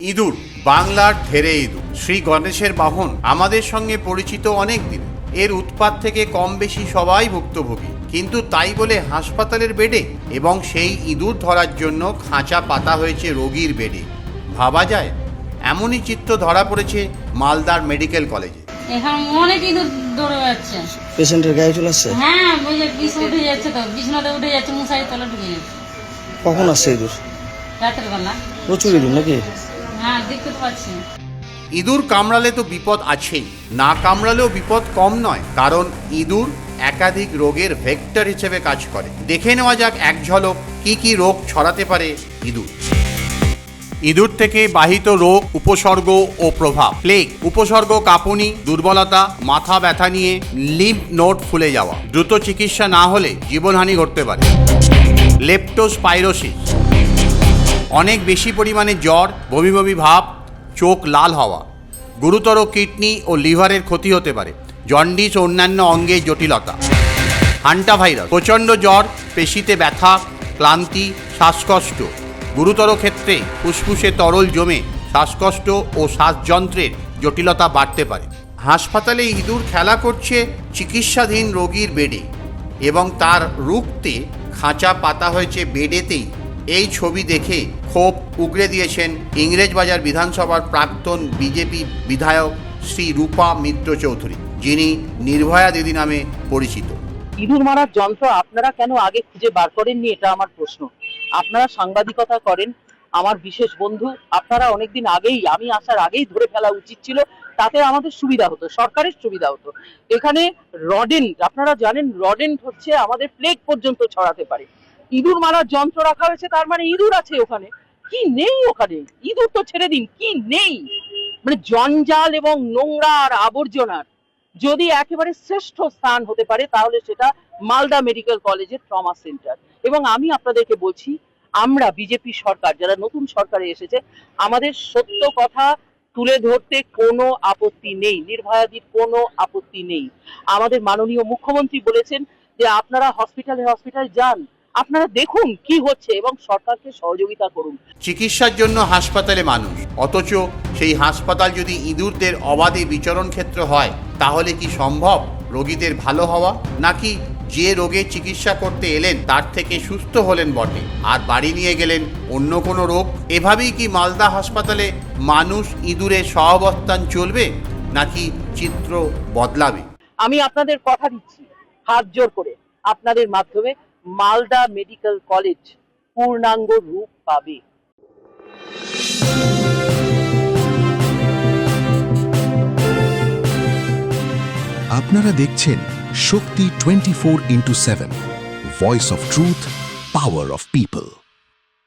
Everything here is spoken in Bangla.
ইঁদুর, বাংলার ধেড়ে ইঁদুর, শ্রী গণেশের বাহন, আমাদের সঙ্গে পরিচিত অনেক দিন। এর উৎপাত থেকে কম বেশি সবাই ভুক্তভোগী, কিন্তু তাই বলে হাসপাতালের বেডে এবং সেই ইঁদুর ধরার জন্য খাঁচা পাতা হয়েছে রোগীর বেডে। ভাবা যায় এমনই চিত্র ধরা পড়েছে মালদার মেডিকেল কলেজে। এখন অনেক ইঁদুর দৌড়ে যাচ্ছে, পেশেন্টের গায়ে চলে আসছে। হ্যাঁ ওই যে বিষ উঠে যাচ্ছে, তো বিছনাতে উঠে যাচ্ছে, মশারি তলে ঢুকে যাচ্ছে। কখন আসছে ইঁদুর? রাতের বেলা প্রচুর ইঁদুর নাকি? হ্যাঁ দেখতে তো পাচ্ছি। ইঁদুর কামড়ালে তো বিপদ আছেই, না কামড়ালেও বিপদ কম নয়, কারণ ইঁদুর একাধিক রোগের ভেক্টর হিসেবে কাজ করে। দেখে নেওয়া যাক এক ঝলক কি কি রোগ ছড়াতে পারে ইঁদুর। ইঁদুর থেকে বাহিত রোগ, উপসর্গ ও প্রভাব। প্লেগ উপসর্গ: কাঁপুনি, দুর্বলতা, মাথা ব্যথা নিয়ে লিম্ফ নোড ফুলে যাওয়া। দ্রুত চিকিৎসা না হলে জীবনহানি ঘটতে পারে। লেপ্টোস্পাইরোসিস অনেক বেশি পরিমাণে জ্বর, বমি বমি ভাব, চোখ লাল হওয়া। গুরুতর কিডনি ও লিভারের ক্ষতি হতে পারে। জন্ডিস ও অন্যান্য অঙ্গে জটিলতা। হান্টাভাইরাস প্রচণ্ড জ্বর, পেশিতে ব্যথা, ক্লান্তি, শ্বাসকষ্ট। গুরুতর ক্ষেত্রে ফুসফুসে তরল জমে শ্বাসকষ্ট ও শ্বাসযন্ত্রের জটিলতা বাড়তে পারে। হাসপাতালে ইঁদুর খেলা করছে চিকিৎসাধীন রোগীর বেডে এবং তার রুখতে খাঁচা পাতা হয়েছে বেডেতেই। এই ছবি দেখে ক্ষোভ উগরে দিয়েছেন ইংরেজবাজার বিধানসভার প্রাক্তন বিজেপি বিধায়ক শ্রী রূপা মিত্র চৌধুরী, যিনি নির্ভয়া দিদি নামে পরিচিত। ইঁদুর মারার যন্ত্র আপনারা কেন আগে খুঁজে বার করেননি, এটা আমার প্রশ্ন। আপনারা সাংবাদিকতা করেন, আমার বিশেষ বন্ধু, আপনারা অনেকদিন আগেই, আমি আসার আগেই ধরে ফেলা উচিত ছিল, তাতে আমাদের সুবিধা হতো, সরকারের সুবিধা হতো। এখানে রডেন্ট, আপনারা জানেন রডেন্ট হচ্ছে আমাদের প্লেগ পর্যন্ত ছড়াতে পারে। ইঁদুর মারার যন্ত্র রাখা হয়েছে, তার মানে ইঁদুর আছে ওখানে। কি নেই ওখানে? ইঁদুর তো ছেড়ে দিন, কি নেই? মানে জঞ্জাল এবং নোংরা আর আবর্জনার যদি একেবারে শ্রেষ্ঠ স্থান হতে পারে, তাহলে সেটা মালদা মেডিকেল কলেজের ট্রমা সেন্টার। এবং আমি আপনাদেরকে বলছি, আমরা বিজেপি সরকার, যারা নতুন সরকারে এসেছে, আমাদের সত্য কথা তুলে ধরতে কোনো আপত্তি নেই, নির্ভয়াদির কোনো আপত্তি নেই। আমাদের মাননীয় মুখ্যমন্ত্রী বলেছেন যে আপনারা হসপিটালে যান, আপনারা দেখুন কি হচ্ছে এবং সরকারকে সহযোগিতা করুন। চিকিৎসার জন্য হাসপাতালে মানুষ, অথচ সেই হাসপাতাল যদি ইঁদুরদের অবাধে বিচরণ ক্ষেত্র হয়, তাহলে কি সম্ভব রোগীদের ভালো হওয়া? নাকি যে রোগের চিকিৎসা করতে এলেন তার থেকে সুস্থ হলেন বটে, আর বাড়ি নিয়ে গেলেন অন্য কোনো রোগ? এভাবেই কি মালদা হাসপাতালে মানুষ ইঁদুরের সহাবস্থান চলবে, নাকি চিত্র বদলাবে? আমি আপনাদের কথা দিচ্ছি, হাত জোর করে আপনাদের মাধ্যমে, মালদা মেডিকেল কলেজ পূর্ণাঙ্গ রূপ পাবে। আপনারা দেখছেন শক্তি 24x7, voice of truth, power of people.